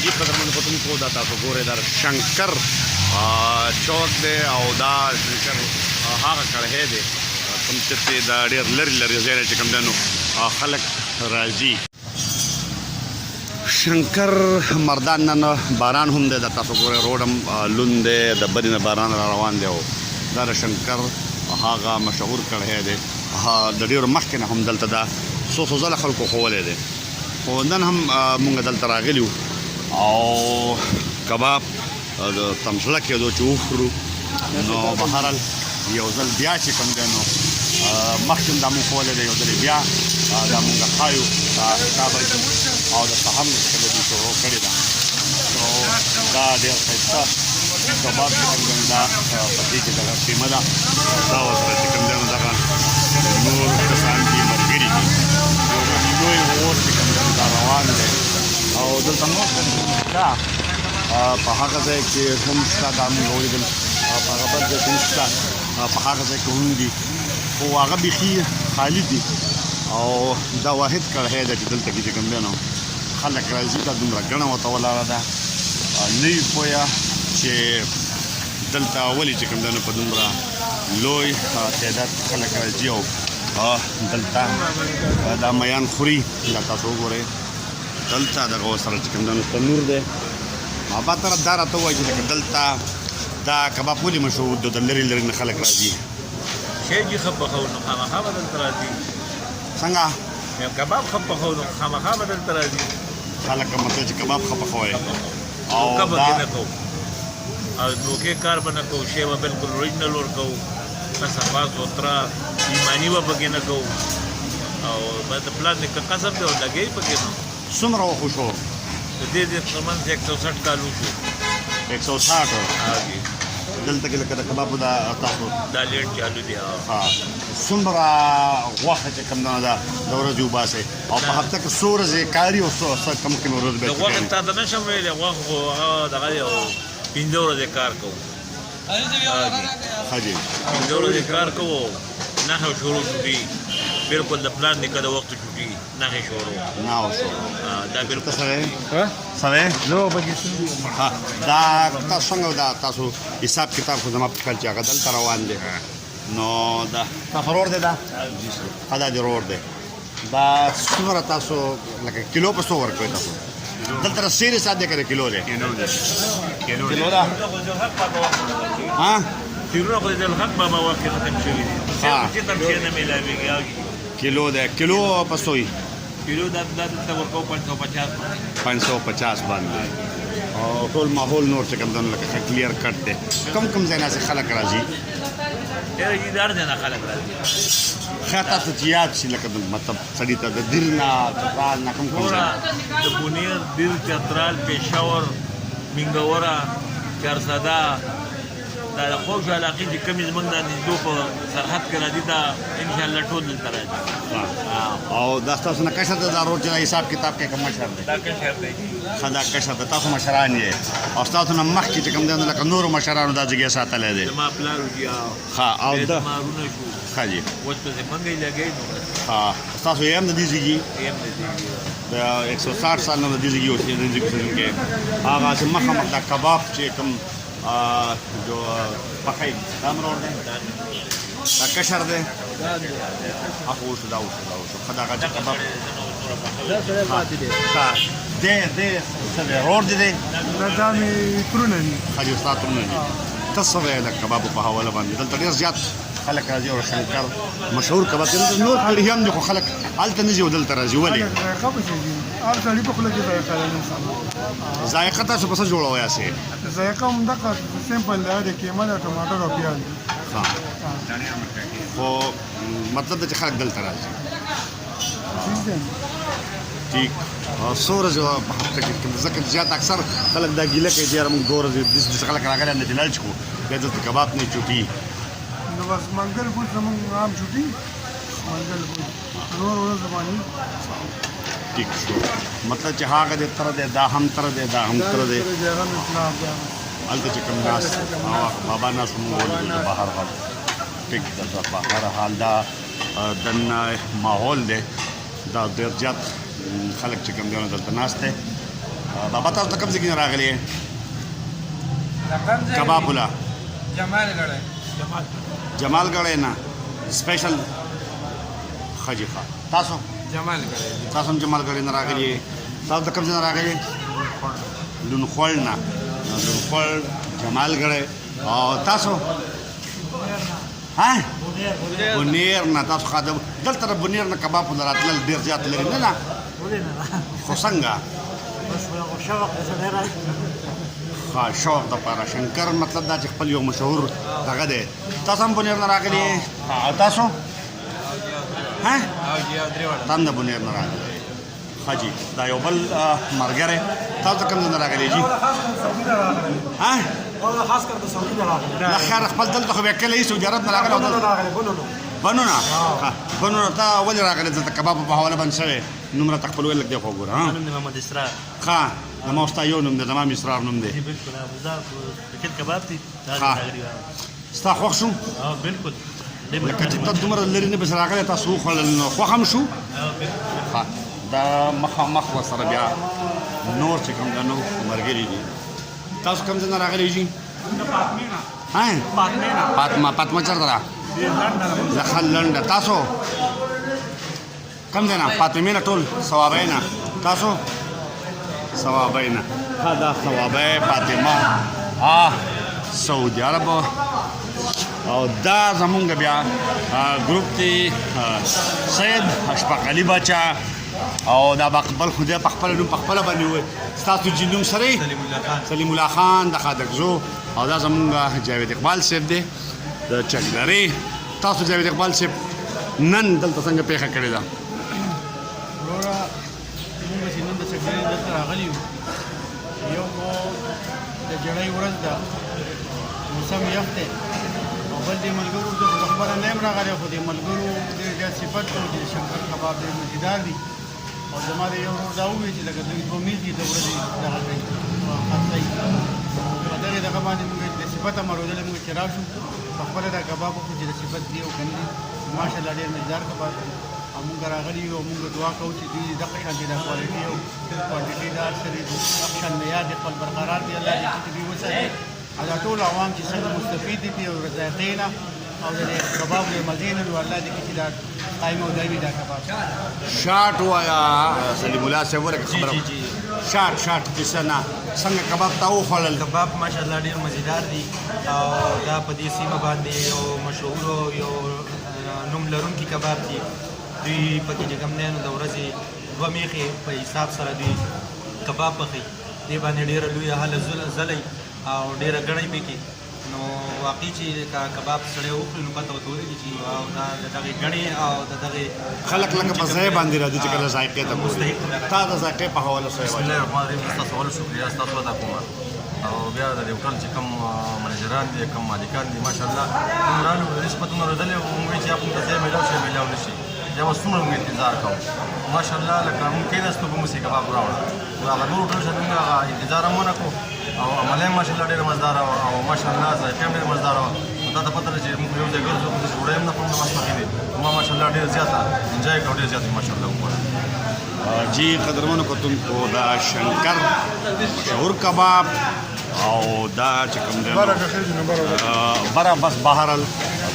جی قدرمن ختونکو دا تاسو ګورئ دا شنکر چوک دی او دا شنکر هغه کړهی دی کوم چې دا ډېر لرې لرې ځای نه چې کوم دی نو خلک راځي. شنکر مردان نن باران هم دی دا تاسو ګورئ روډ هم لوند دی د برې نه باران را روان دی او دا د شنکر هغه مشهور کړهی دی د ډېرو مخکې نه هم دلته دا څو څو ځله خلکو ښوولی دی خو نن هم مونږ دلته راغلي وو او کباب د تمسله کېدو چې وخورو نو بهرحال یو ځل بیا چې کوم دی نو مخکې دا مونږ ښوولی دی یو ځل بیا دا مونږ ښایو دا بجې او د سهار نه چې کله دوی شروع کړې ده نو دا ډېر ښایسته کباب چې کوم دی نو دا په دې کې دغه قیمه ده دا ورسره چې کوم دی نو دغه نور کسان دي ملګري دي لوی اور چې کوم دی دا روان دی او دلته نور شته په هغه ځای کې هم شته دا موږ ولیدل په هغه بل ځای کې هم شته په هغه ځای کې هم دي خو هغه بیخي خالي دي او دا واحد کړهی ده چې دلته کې چې کوم دی نو خلک راځي دا دومره ګڼه ورته ولاړه ده نه وي پوهه چې دلته ولې چې کوم دی نو په دومره لوی تعداد خلک راځي او دلته دا میان خوري دا تاسو وګورئ دلته دغه ورسره چې کوم دی نو تنور دی ما طرف دا راته ووایي چې دلته دا کباب ولې مشهور دی د لرې لرې نه خلک راځي شی چې ښه پخوو نو خامخا به دلته راځي څنګه کباب ښه پخوو نو خامخا به دلته راځي خلک مطلب چې کباب ښه پخوئ او به کې نه کوو او دوکې کار به نه کوو شی به بلکل اوریجنل ورکوو نه صفا سوتره ایماني به پکې نه کوو او د پلان نیکه قسم دی او لګۍ پکې نه څومره وخت وشو د دې ترمنځ 160 کال وشو 160 دلته کې لکه د کبابو دا تاسو دا لیټ چالو دی څومره غوښه چې کوم ده د ورځې وباسئ او په هفته کې څو ورځې کاري او څه کم ورځ د غوښې تا ته نشم ویلی غوښه خو دغه دی او 5 ورځې کار کوو ښه جي 5 ورځې کار کوو نهه شروع ډوډۍ بلکل د پلان نیکه د وخت ډوډۍ نهه شروع دا بلکل سره دا تاسو څنګه دا تاسو حساب کتاب خو زما په خیال چې هغه دلته روان دی نو دا تاسو روډ دی دا دا دی روډ دی دا څومره تاسو لکه کیلو په څو ورکوئ تاسو دلته سیرې ساده کړئ کیلو دی کیلو دا ها تیرونه خو د الحق بابا وخت ختم شوي دي چې تم شي نه ملاويږي کیلو دی کیلو په څوی کیلو دا دلته ورکو 550 باندې او ټول ماحول نور چې کوم دنه لکه کلیر کټ دی کم ځای نه خلک راځي ډېر یادار دي نه خلک راځي خاطر ته یاد شي لکه مطلب سړی ته د دیرنا چترال نه کوم د بونیر دیر چترال پېښور منګورا چارسادا دا خوږ علاقې چې کمی زمونږ د نږدې په سرحد کې راځي دا انشاءالله ټول دلته راځي او دا تاسو نه کښه دا روډ چې حساب کتاب کې کوم مشر دی دا کښه دی خدا کښه د تاسو مشران یې او تاسو نه مخکې چې کوم دی لکه نور مشرانو دا ځای ساتلې دي ما پلان دی او دا مارونه شو خاجي وڅ څه منګي لګي نو تاسو یې هم د دې ځای د 160 سال نه د دې ځای کې هغه چې مخه د کباب چې کوم جو پخای دام روډ دی دا کشر دی اخو دا خدا غا کباب دا سره پاتې دی دې سره روډ دی دا مې ترونه دي خاجي استاد ترونه دي تاسو ویل کباب په حواله باندې دلته ډیر زیات خلک راځي او شنکر مشهور کباب دی نور کړي هم دي خو خلک الته نه ځي دلته راځي ولې خبر شي ار سړي په خله کې ذایقه نه ذایقه تاسو په څه جوړوي اسه ذایقه هم د سیمپل دی کې مله ټماټر او پیاز خو مطلب چې خلک دلته راځي ٹھیک سور جو په هفته کې ځکه زیات اکثر خلک دا ګیله کوي چې موږ دور د خلک راغلي نه دلال چکو د کباب نه چوټي نو بس منګل ګل زمون عام چوټي منګل ګل نور ورځ باندې ٹھیک شو مطلب چې هغه د تر د دا هم تر د دا هم تر د الته چې کوم ناس بابا ناس موږ ولې بهر غل ټیک د بهر حال دا دنه ماحول دی دا ډېر زیات خلک چې کوم دی دلته ناس دی بابا تاسو ته کوم ځای کې راغلی رقم کباب ولا جمال غړې جمال ګړی نه سپیشل خجی ښه تاسو جمال غړې تاسو هم جمال ګړی نه راغلی تاسو ته کوم ځای نه راغلی لونخوړ نه لونخوړ جمال ګړی او تاسو ها بونیر نه تاسو خاطر دلته د بونیر نه کباب ول راتلل ډیر زیات لري نه خو څنګه ها شوق د پاره شنکر مطلب دا چې خپل یو مشهور دغه دی تاسو هم بونیر نه راغلی تاسو ها تاسو د بونیر نه راغلی حاجی دا یو بل مرګره تاسو کوم نه راغلی جی ها خاص کر د سعودي راغلی لا خیر خپل دلته خو وکړې یې سعودي عرب نه راغلی بنونه بنونه تا ولې راغلی ځکه کباب په حواله باندې شوی نومره تخپل ویل دی خو ګوره ها نوم دی محمد اسرار ښه د ما ستا یو نوم دی زما اسرار نوم دی بالکل دا فکر کباب دی دا ها. راغلی ستا خوښ شو بالکل لکه چې ته دومره لرې نه بس راغلی تاسو وخوړل نو خوښ هم شو ښه دا مخامخ ورسره بیا نور چې کوم دا نو ملګري دي تاسو کوم ځای نه راغلی جي ها فاطمه چېرته ده زخل لنډه تاسو کوم ځای نه فاطمې نه ټول ثوابۍ نه تاسو ثوابۍ نه ښه دا ثوابۍ فاطمه سعودي عرب او دا زمونږ بیا ګروپ دی سید اشفاق علي بچا او دا بقبل خدای په خپل نوم په خپل باندې وي ستاسو جنوم سره سلیم الله خان د خادقزو او دا زمونږ جاوید اقبال صاحب دی د چکدرې تاسو جاوید اقبال صاحب نن دلته څنګه پیښه کړې ده وروره موږ چې نن د چکدرې دلته راغلي یو یو خو د جړۍ ورځ ده موسم یخ دی او بل دې ملګرو زه خو خبره نه یم راغلی خو دې ملګرو ډېر زیات صفت کوو چې شنکر کباب ډېر مزیدار دي او زما د یو ورور دا وویل چې لکه دوی 2 میز دي د ورځې دغه کوي خرڅوي په دغې دغه باندې موږ د صفته مرودلې موږ چې راشو په خپله دا کباب وکړو چې د صفت دي او که نه دي ماشاءالله ډېر مزیدار کباب دی او موږ راغلي یو او موږ دعا کوو چې دوی دغه شانتې دا کوالټي او کوانټټي دا سرې دغه شان معیار دې خپل برقرار دي الله دې چې دوی وساتي او دا ټول عوام چې څنګه مستفید دي او ذایقې نه او د کباب د مزې نه نو الله دې چې دا قایم او دایمي دا کباب شاټ وایا سلیم الله صاحب ورکه خبره شاټ کیسه نه څنګه کباب تا وخوړل کباب ماشاءالله ډیر مزیدار دي او دا په دې سیمه باندې یو مشهور یو نوم لرونکي کباب دي دوی پکې چې کوم دی نو د ورځې 2 میخې په حساب سره دوی کباب پخوي دې باندې ډېره لویه هله ځلی او ډېره ګڼۍ پکې نو واقعي چې کباب سړی وخوري نو پته ورته ولګي چې او دا د دغې ګڼې او د دغې خلک لکه په ځای باندې راځي چې کله ذایقې ته ګوري تا د ذایقې په حواله سره بسم الله الرحمن الرحیم ستاسو اول شکریه ستاسو ادا کوم او بیا د یو کال چې کوم منیجران دي کوم مالکان دي ماشاءالله کوم رالو نسبتونه ردلې او موږ چې خپل ته ملاو شي ملاو نشي یا وسونه موږ انتظار کوو ماشاءالله لکه موږ کېناستو به موږ کباب راوړو هغه نور ټول څه موږ انتظار هم ونه کوو او عمله ماشاءالله ډېر مزدار او ماشاءالله ذایقه هم ډېر مزدار دا ته پته ده چې موږ یو ځای ګرځو خو داسې ډوډۍ هم نه خورو د ماسپښین دی ما ماشاءالله ډېر زیاته انجوی کړو ډېر زیات ماشاءالله وکړو جی قدرمنو کتونکو دا شنکر مشهور کباب او دا چې کوم دی بره بس بهرل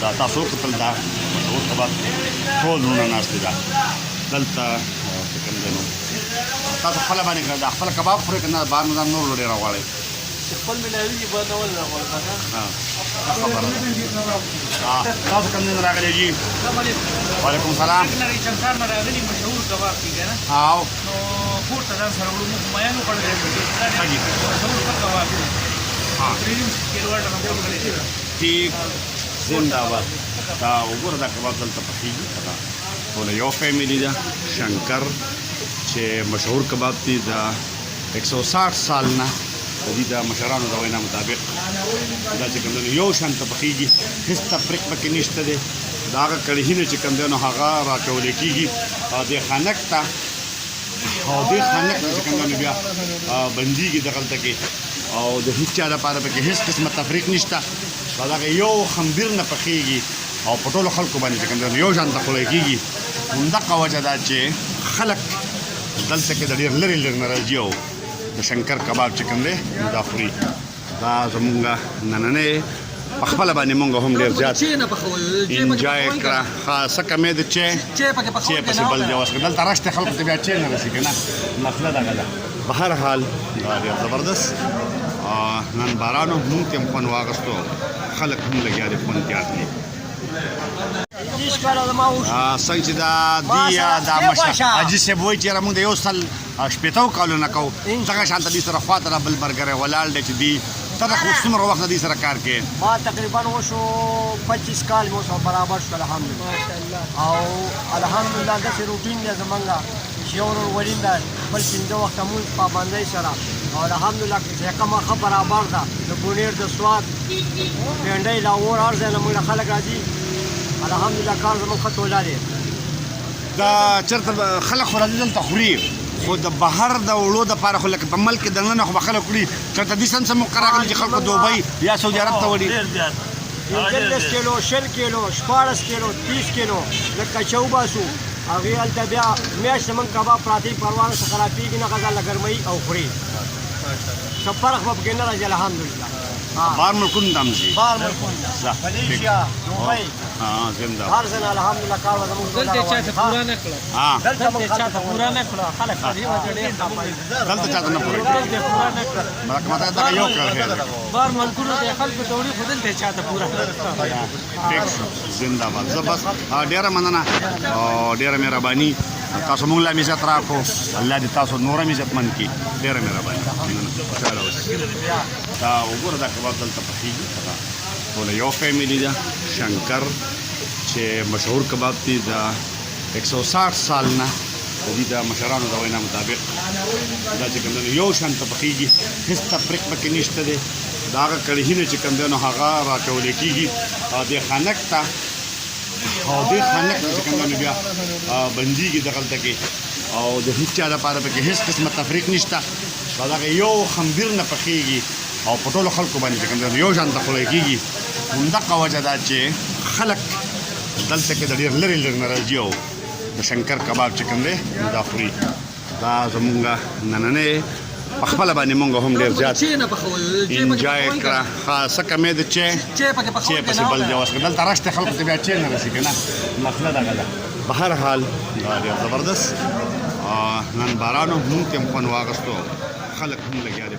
دا تاسو کتل دا مشهور کباب ټول نونه ناستې ده دلته چې کوم دی نو تاسو خپله باندې دا خپله کباب خورئ که نه بهر نه نور ډېر راغواړئ خپل ملاوي به نه ول راغول تاسو کوم ځای نه راغلی جي وعلیکم السلام شنکر نه راغلي مشهور کباب دي که نه او نو پورته ځان سره وړو موږ میانو خوړلی ښه جي مشهور کباب دی پریم کیلوواټ هم کړی ټیک زنده باد دا وګوره دا کباب دلته پخېږي دا ټوله یو فیملي ده شنکر چې مشهور کباب دی د 160 سال نه د دې د مشرانو د وینا مطابق دا چې کوم دی یو شان ته پخېږي هېڅ تفریق پکې نشته دی د هغه کړهي نه چې کوم دی نو هغه راټولی کېږي او دې خانک ته او دې خانک ته چې کوم دی بیا بندېږي دغلته کې او د هیڅ چا لپاره پکې هیڅ قسمه تفریق نشته دا دغه یو خمبیر نه پخېږي او په ټولو خلکو باندې چې کوم دی یو شان ته خوړی کېږي همدغه وجه ده چې خلک دلته کې د ډېر لرې لرې نه راځي او د شنکر کباب چې کوم دی دا خوري دا زمونږ نننې په خپله باندې مونږ هم ډېر زیات انجوای کړه ښه کمې د چای پسې بل جواز کړه دلته رش ته خلکو ته بیا چای نه رسي که نه مسله دغه ده په هر حال دا ډېر زبردست نن باران و مونږ ته هم خوند واخیستو خلک هم لګیا دي خوند تیار دي څنګه چې دا دی دا حاجي صاحب وایي چې یاره مونږ د یو سل شپېتو کالونه کوو دغه شانته دې سره خوا ته را بل برګری ولاړ دی چې دی ته د څومره وخت دې سره کار کوې ما تقریبا وشو 25 کال مو سره برابر شو الحمدلله او الحمدلله داسې روټین دی زمونږ چې یو ورور ولیم دی بل پنځه وخته مونځ پابندۍ سره او الحمدلله چې کومه ښه برابر ده د بونیر د سواد پینډۍ لاهور هر ځای نه مونږ خلک راځي الحمدلله کار زمونږ ښه توله دی دا چېرته خلک خو راځي دلته خوري خو د بهر د وړو دپاره خو لکه په ملک کې دننه خو به خلک وړي چېرته دې سن څه موقع راغلي چې خلکو دوبۍ یا سعودي عرب ته وړي 15 کیلو 20 کیلو 14 کیلو 30 کیلو لکه چو باسو هغې هلته بیا میاشت زمونږ کباب پراته وي پروا نه څه خرابېږي نه غذا له ګرموي او خوري څه فرق به پکې نه راځي الحمدلله بار ملکونو ته هم ځي بار ملکونو ته ملیشیا دوبۍ زنده هر ځای نه الحمدلله کار به زمونږ دلته چاته پوره نه کړه دلته موږ چاته پوره نه کړه خلک په دې وجه ډېر خفه دلته چاته نه پوره پوره نه کړه مطلب دغه یو کار دی بار ملکونو ته خلکو ته وړي خو دلته چاته پوره نه کړه ټیک شو زنده باد زه بس ډېره مننه او ډېره مهرباني تاسو مونږ له هم عزت راکړو الله دې تاسو نور هم عزتمند کړي ډېره مهرباني خوشحاله اوسئ دا وګوره دا کباب دلته پخېږي ټوله یو فیملي ده شنکر چې مشهور کباب دی د 160 سال نه د دې د مشرانو د وینا مطابق دا چې کوم یو شان ته پخېږي هېڅ تفریق پکې نشته دی د هغه کړهي نه چې کوم دی نو هغه راچولی کېږي او دې خانک ته او دې خانک ته چې کوم دی بیا بندېږي دغلته کې او د هېڅ چا دپاره پکې هېڅ قسمه تفریق نشته دا دغه یو خمبیر نه پخېږي او په ټولو خلکو باندې چې کوم دی یو شان ته خوړی کېږي همدغه وجه ده چې خلک دلته کې د ډېر لرې لرې نه راځي او د شنکر کباب چې کوم دی دا خوري دا زمونږ نننې په خپله باندې مونږ هم ډېر زیات انجوای کړه ښه کمې د چای پسې بل جواز کړه دلته رش ته خلکو ته بیا چای نه رسي که نه مسله دغه ده په هر حال دا ډېر زبردست نن باران و مونږ ته هم خوند واخیستو خلک هم لګیا دي